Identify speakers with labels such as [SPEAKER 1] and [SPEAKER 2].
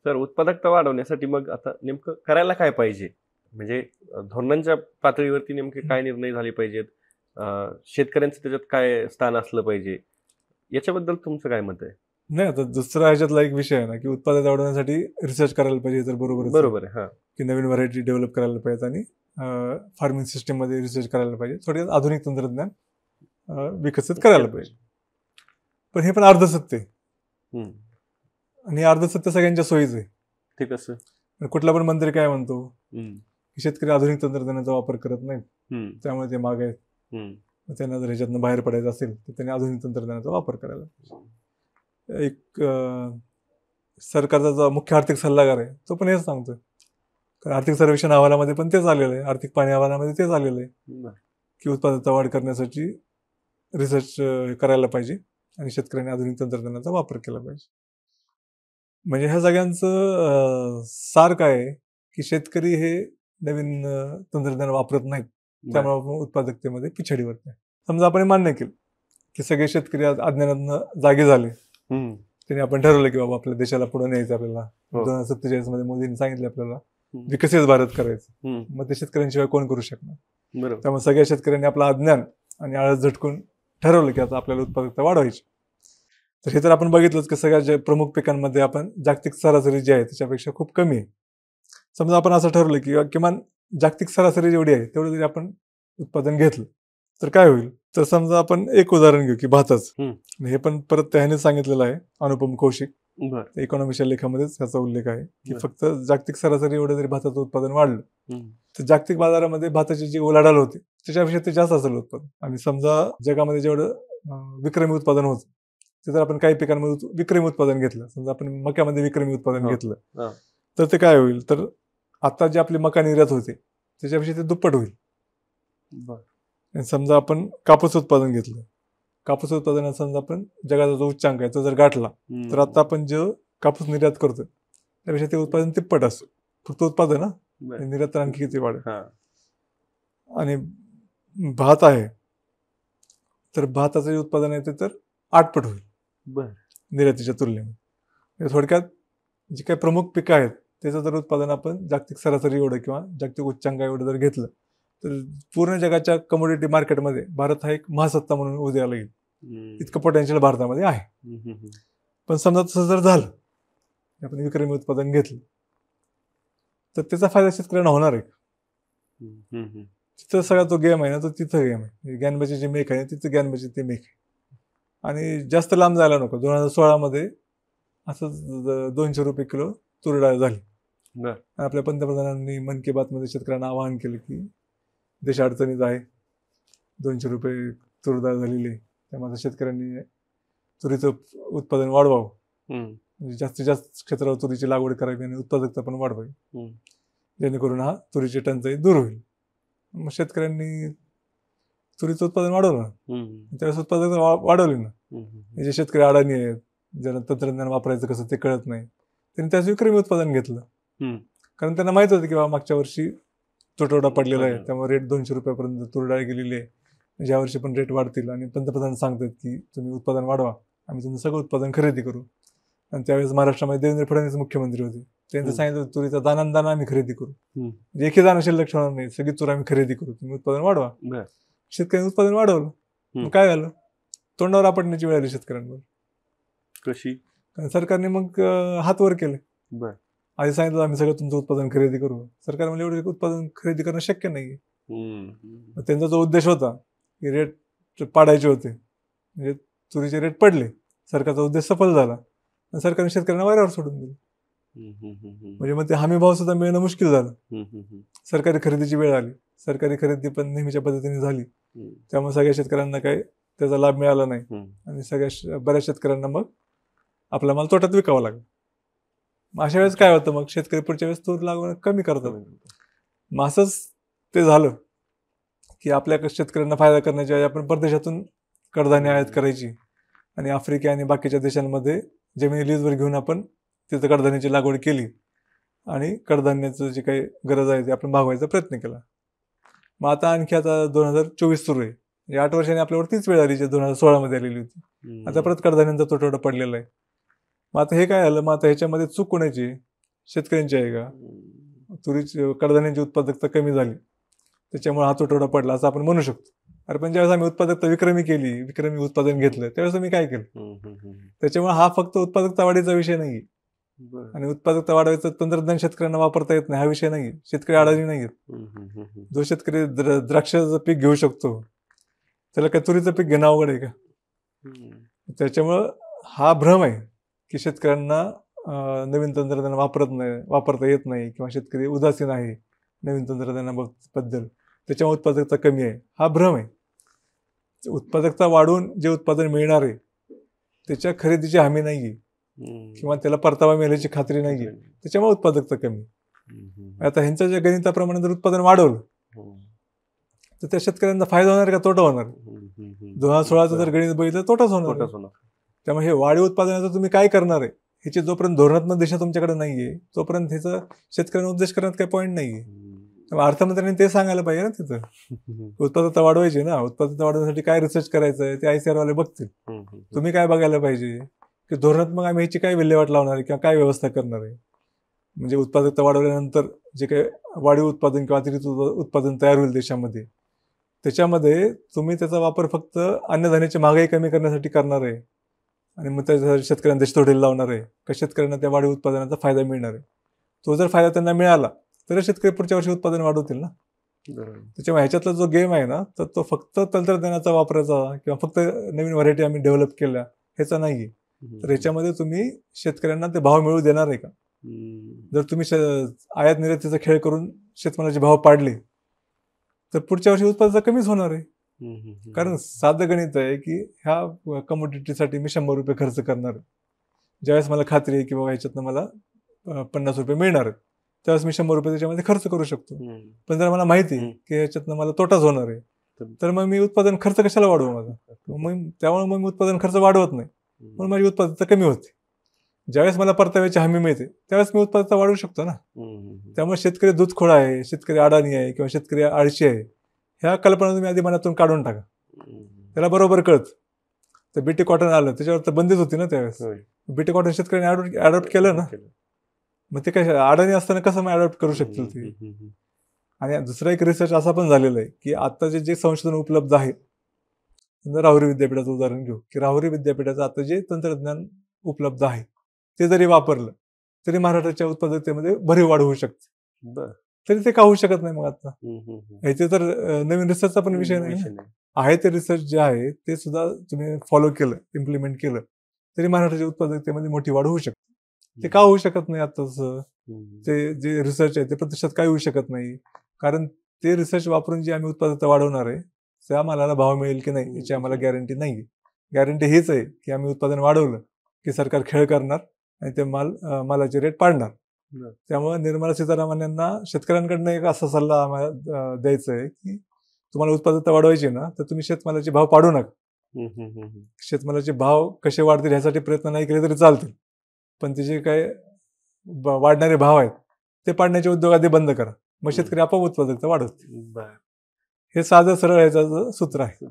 [SPEAKER 1] तर उत्पादकता वाढवण्यासाठी मग आता नेमकं करायला काय पाहिजे? म्हणजे धोरणांच्या पातळीवरती नेमके काय निर्णय झाले पाहिजेत? शेतकऱ्यांचं त्याच्यात काय स्थान असलं पाहिजे? याच्याबद्दल तुमचं काय मत आहे?
[SPEAKER 2] नाही, आता दुसरा ह्याच्यातला एक विषय आहे ना, की उत्पादन वाढवण्यासाठी रिसर्च करायला पाहिजे, तर बरोबरच आहे.
[SPEAKER 1] बरोबर आहे.
[SPEAKER 2] की नवीन व्हरायटी डेव्हलप करायला पाहिजेत आणि फार्मिंग सिस्टीममध्ये रिसर्च करायला पाहिजे. थोडक्यात आधुनिक तंत्रज्ञान विकसित करायला पाहिजे. पण हे पण अर्धसत्य आहे. आणि अर्धसत्य सगळ्यांच्या सोयीचं आहे.
[SPEAKER 1] ते कसं?
[SPEAKER 2] कुठला पण मंत्री काय म्हणतो की शेतकरी आधुनिक तंत्रज्ञानाचा वापर करत नाहीत, त्यामुळे ते मागे आहेत. त्यांना जर ह्याच्यातनं बाहेर पडायचं असेल तर त्यांनी आधुनिक तंत्रज्ञानाचा वापर करायला पाहिजे. एक सरकारचा जो मुख्य आर्थिक सल्लागार आहे तो पण हेच सांगतोय. कारण आर्थिक सर्वेक्षण अहवालामध्ये पण तेच आलेलं आहे, आर्थिक पाणी अहवालामध्ये तेच आलेलं आहे की उत्पादकता वाढ करण्यासाठी रिसर्च करायला पाहिजे आणि शेतकऱ्यांनी आधुनिक तंत्रज्ञानाचा वापर केला पाहिजे. म्हणजे ह्या सगळ्यांचं सार काय आहे की शेतकरी हे नवीन तंत्रज्ञान वापरत नाहीत, त्यामुळे उत्पादकतेमध्ये पिछाडीवर आहे. समजा आपण मान्य केलं की सगळे शेतकरी अज्ञानातनं जागे झाले, त्यांनी आपण ठरवलं की बाबा आपल्या देशाला पुढे न्यायचं, आपल्याला 2047 मध्ये मोदींनी सांगितलं आपल्याला विकसित भारत करायचं. मग ते शेतकऱ्यांशिवाय कोण करू शकणार? त्यामुळे सगळ्या शेतकऱ्यांनी आपलं अज्ञान आणि आळस झटकून ठरवलं की आता आपल्याला उत्पादकता वाढवायची. तर हे तर आपण बघितलंच की सगळ्या जे प्रमुख पिकांमध्ये आपण जागतिक सरासरी जी आहे त्याच्यापेक्षा खूप कमी आहे. समजा आपण असं ठरवलं की किमान जागतिक सरासरी जेवढी आहे तेवढं जरी आपण उत्पादन घेतलं तर काय होईल? तर समजा आपण एक उदाहरण घेऊ की भाताचं. हे पण परत त्याने सांगितलेलं आहे, अनुपम कौशिक. इकॉनॉमीच्या लेखामध्येच त्याचा उल्लेख आहे की फक्त जागतिक सरासरी एवढं जरी भाताचं उत्पादन वाढलं तर जागतिक बाजारामध्ये भाताची जी उलाढाल होती त्याच्यापेक्षा ते जास्त असेल उत्पादन. आणि समजा जगामध्ये जेवढं विक्रमी उत्पादन होतं ते जर आपण काही पिकांमध्ये विक्रमी उत्पादन घेतलं, समजा आपण मक्यामध्ये विक्रमी उत्पादन घेतलं तर ते काय होईल? तर आता जी आपली मका निर्यात होते त्याच्यापेक्षा ते दुप्पट होईल. समजा आपण कापूस उत्पादन घेतलं, कापूस उत्पादनात समजा आपण जगाचा जो उच्चांक आहे तो जर गाठला तर आता आपण जो कापूस निर्यात करतो त्यापेक्षा ते उत्पादन तिप्पट असतं. फक्त उत्पादन निर्यात तर आणखी किती वाढेल. आणि भात आहे तर भाताचं जे उत्पादन आहे ते तर 8 पट होईल निर्यातीच्या तुलनेमध्ये. थोडक्यात जी काही प्रमुख पिकं आहेत त्याचं जर उत्पादन आपण जागतिक सरासरी एवढं किंवा जागतिक उच्चांक एवढं जर घेतलं तर पूर्ण जगाच्या कमोडिटी मार्केटमध्ये भारत हा एक महासत्ता म्हणून उदयाला येईल, इतकं पोटेन्शियल भारतामध्ये आहे. पण समजा तसं जर झालं, आपण विक्रमी उत्पादन घेतलं तर त्याचा फायदा शेतकऱ्यांना होणार आहे. तिथं सगळा तो गेम आहे ना, तो तिथं गेम आहे. ज्ञानबाची जी मेक आहे तिथं ज्ञानबाची ती मेक आहे. आणि जास्त लांब जायला नको. 2016 मध्ये असं 200 रुपये किलो तूर डाळ झाली. आपल्या पंतप्रधानांनी मन की बात मध्ये शेतकऱ्यांना आवाहन केलं की देश अडचणीत आहे, 200 रुपये तूर डाळ झालेली आहे, त्यामुळे शेतकऱ्यांनी तुरीचं उत्पादन वाढवावं, म्हणजे जास्तीत जास्त क्षेत्रावर तुरीची लागवड करावी आणि उत्पादकता पण वाढवावी, जेणेकरून हा तुरीची टंचाई दूर होईल. मग शेतकऱ्यांनी तुरीचं उत्पादन वाढवलं, त्यावेळेस उत्पादकता वाढवली ना. जे शेतकरी अडाणी आहेत, ज्यांना तंत्रज्ञान वापरायचं कसं ते कळत नाही, त्यांनी त्याचं विक्रमी उत्पादन घेतलं. कारण त्यांना माहित होतं की बाबा मागच्या वर्षी तुटवडा पडलेला आहे, त्यामुळे रेट 200 रुपयापर्यंत तूर डाळ गेलेली आहे, ज्या वर्षी पण रेट वाढतील. आणि पंतप्रधान सांगतात की तुम्ही उत्पादन वाढवा, आम्ही तुमचं सगळं उत्पादन खरेदी करू. आणि त्यावेळेस महाराष्ट्रामध्ये देवेंद्र फडणवीस मुख्यमंत्री होते, त्यांनी सांगितलं तुरीचा दाना आम्ही खरेदी करू, म्हणजे एकही दाना शिल्लक ठेवणार नाही, सगळी तूर आम्ही खरेदी करू, तुम्ही उत्पादन वाढवा. शेतकऱ्यांनी उत्पादन वाढवलं. मग काय झालं? तोंडावर आपटण्याची वेळ आली शेतकऱ्यांवर.
[SPEAKER 1] कशी?
[SPEAKER 2] सरकारने मग हात वर केले. आधी सांगितलं आम्ही सगळं तुमचं उत्पादन खरेदी करू. सरकार म्हणजे एवढं उत्पादन खरेदी करणं शक्य नाही. त्यांचा जो उद्देश होता की रेट पाडायचे होते, म्हणजे तुरीचे रेट पडले, सरकारचा उद्देश सफल झाला आणि सरकारने शेतकऱ्यांना वाऱ्यावर सोडून दिलं. म्हणजे मग ते हमी भाव सुद्धा मिळणं मुश्किल झालं. सरकारी खरेदीची वेळ आली, सरकारी खरेदी पण नेहमीच्या पद्धतीने झाली, त्यामुळे सगळ्या शेतकऱ्यांना काही त्याचा लाभ मिळाला नाही आणि बऱ्याच शेतकऱ्यांना मग आपला माल तोट्यात विकावा लागला. अशा वेळेस काय होतं, मग शेतकरी पुढच्या वेळेस तूर लागवड कमी करतात. मग असंच ते झालं की आपल्या शेतकऱ्यांना फायदा करण्याच्या आपण परदेशातून कडधान्य आयात करायची आणि आफ्रिका आणि बाकीच्या देशांमध्ये जमिनी लीजवर घेऊन आपण तिथं कडधान्याची लागवड केली आणि कडधान्याचं जे काही गरज आहे ते आपण भागवायचा प्रयत्न केला. मग आता 2024 सुरू आहे, म्हणजे 8 वर्षांनी आपल्यावर तीच वेळ आली जी 2016 मध्ये आलेली होती. आता परत कडधान्यांचा तुटवडा पडलेला आहे. मग आता हे काय झालं? मग आता ह्याच्यामध्ये चूक कोणाची? शेतकऱ्यांची आहे का? तुरीची कडधान्यांची उत्पादकता कमी झाली त्याच्यामुळे हा तुटवडा पडला असं आपण म्हणू शकतो. अरे पण ज्यावेळेस आम्ही उत्पादकता विक्रमी केली, विक्रमी उत्पादन घेतलं, त्यावेळेस आम्ही काय केलं? त्याच्यामुळे हा फक्त उत्पादकता वाढीचा विषय नाही आणि उत्पादकता वाढवायचं तंत्रज्ञान शेतकऱ्यांना वापरता येत नाही हा विषय नाही. शेतकरी अडाणी नाहीत. जो शेतकरी द्राक्षाचं पीक घेऊ शकतो त्याला काय तुरीचं पीक घेणं अवघड आहे का? त्याच्यामुळं हा भ्रम आहे की शेतकऱ्यांना नवीन तंत्रज्ञान वापरता येत नाही किंवा शेतकरी उदासीन आहे नवीन तंत्रज्ञानाबद्दल, त्याच्यामुळे उत्पादकता कमी आहे, हा भ्रम आहे. उत्पादकता वाढून जे उत्पादन मिळणार आहे त्याच्या खरेदीची हमी नाहीये किंवा त्याला परतावा मिळण्याची खात्री नाहीये, त्याच्यामुळे उत्पादकता कमी. आता ह्यांच्या ज्या गणिताप्रमाणे जर उत्पादन वाढवलं तर त्या शेतकऱ्यांना फायदा होणार का तोटा होणार? 2016चं जर गणित बघितलं तोटाच होणार. त्यामुळे हे वाढीव उत्पादनाचं तुम्ही काय करणार आहे ह्याची जोपर्यंत धोरणात्मक दिशा तुमच्याकडे नाहीये तोपर्यंत ह्याचा शेतकऱ्यांना उद्देश करण्यात काही पॉईंट नाहीये. त्यामुळे अर्थमंत्र्यांनी ते सांगायला पाहिजे ना तिथं उत्पादकता वाढवायची ना. उत्पादकता वाढवण्यासाठी काय रिसर्च करायचंय ते ICAR वाले बघतील. तुम्ही काय बघायला पाहिजे की धोरणात्मक आम्ही ह्याची काय विल्हेवाट लावणार आहे किंवा काय व्यवस्था करणार आहे. म्हणजे उत्पादकता वाढवल्यानंतर जे काही वाढीव उत्पादन किंवा अतिरिक्त उत्पादन तयार होईल देशामध्ये त्याच्यामध्ये तुम्ही त्याचा वापर फक्त अन्नधान्याची महागाई कमी करण्यासाठी करणार आहे आणि मग त्याच्यासाठी शेतकऱ्यांना देशतोडीला लावणार आहे का शेतकऱ्यांना त्या वाढीव उत्पादनाचा फायदा मिळणार आहे? तो जर फायदा त्यांना मिळाला तर शेतकरी पुढच्या वर्षी उत्पादन वाढवतील ना. त्याच्यामुळे ह्याच्यातला जो गेम आहे ना तर तो फक्त तंत्रज्ञानाचा वापराचा किंवा फक्त नवीन व्हरायटी आम्ही डेव्हलप केल्या ह्याचा नाहीये. तर ह्याच्यामध्ये तुम्ही शेतकऱ्यांना ते भाव मिळू देणार आहे का? जर तुम्ही आयात निर्यातीचा खेळ करून शेतमालाचे भाव पाडले तर पुढच्या वर्षी उत्पादन कमीच होणार आहे. कारण साधं गणित आहे की ह्या कमोडिटीसाठी मी 100 रुपये खर्च करणार आहे. ज्यावेळेस मला खात्री आहे की बाबा ह्याच्यातनं मला 50 रुपये मिळणार आहेत त्यावेळेस मी 100 रुपये त्याच्यामध्ये खर्च करू शकतो. पण जर मला माहिती आहे की ह्याच्यातनं मला तोटाच होणार आहे तर मग मी उत्पादन खर्च कशाला वाढवू माझा? मग त्यामुळे मग मी उत्पादन खर्च वाढवत नाही म्हणून माझी उत्पादकता कमी होते. ज्यावेळेस मला परताव्याची हमी मिळते त्यावेळेस मी उत्पादकता वाढवू शकतो ना. त्यामुळे शेतकरी दूधखोडा आहे, शेतकरी अडाणी आहे किंवा शेतकरी आळशी आहे ह्या कल्पना तुम्ही आधी मनातून काढून टाका. त्याला बरोबर कळत. तर बीटी कॉटन आलं त्याच्यावर तर बंदीच होती ना त्यावेळेस. बीटी कॉटन शेतकऱ्यांनी अडॉप्ट केलं ना. मग ते काय अडाणी असताना कसं मग अडॉप्ट करू शकतील ते? आणि दुसरा एक रिसर्च असा पण झालेला आहे की आता जे संशोधन उपलब्ध आहे, राहुरी विद्यापीठाचं उदाहरण घेऊ की राहुरी विद्यापीठाचं आता जे तंत्रज्ञान उपलब्ध आहे ते जरी वापरलं तरी महाराष्ट्राच्या उत्पादकतेमध्ये भरीव वाढ होऊ शकते. तरी ते का होऊ शकत नाही? मग आता ह्याचे तर नवीन रिसर्चचा पण विषय नाही आहे. ते रिसर्च जे आहे ते सुद्धा तुम्ही फॉलो केलं, इम्प्लिमेंट केलं तरी महाराष्ट्राच्या उत्पादकतेमध्ये मोठी वाढ होऊ शकते. ते का होऊ शकत नाही? आताच ते जे रिसर्च आहे ते प्रत्यक्षात काय होऊ शकत नाही कारण ते रिसर्च वापरून जी आम्ही उत्पादकता वाढवणार आहे त्या मालाला भाव मिळेल की नाही याची आम्हाला गॅरंटी नाही. गॅरंटी हीच आहे की आम्ही उत्पादन वाढवलं की सरकार खेळ करणार आणि ते मालाचे रेट पाडणार. त्यामुळे निर्मला सीतारामन यांना शेतकऱ्यांकडनं एक असा सल्ला आम्हाला द्यायचा आहे की तुम्हाला उत्पादकता वाढवायची ना तर तुम्ही शेतमालाचे भाव पाडू नका. शेतमालाचे भाव कसे वाढतील ह्यासाठी प्रयत्न नाही केले तरी चालतील पण ते जे काय वाढणारे भाव आहेत ते पाडण्याचे उद्योग आधी बंद करा. मग शेतकरी आपोआप उत्पादकता वाढवतील. हे साधं सरळ ह्याचं सूत्र आहे.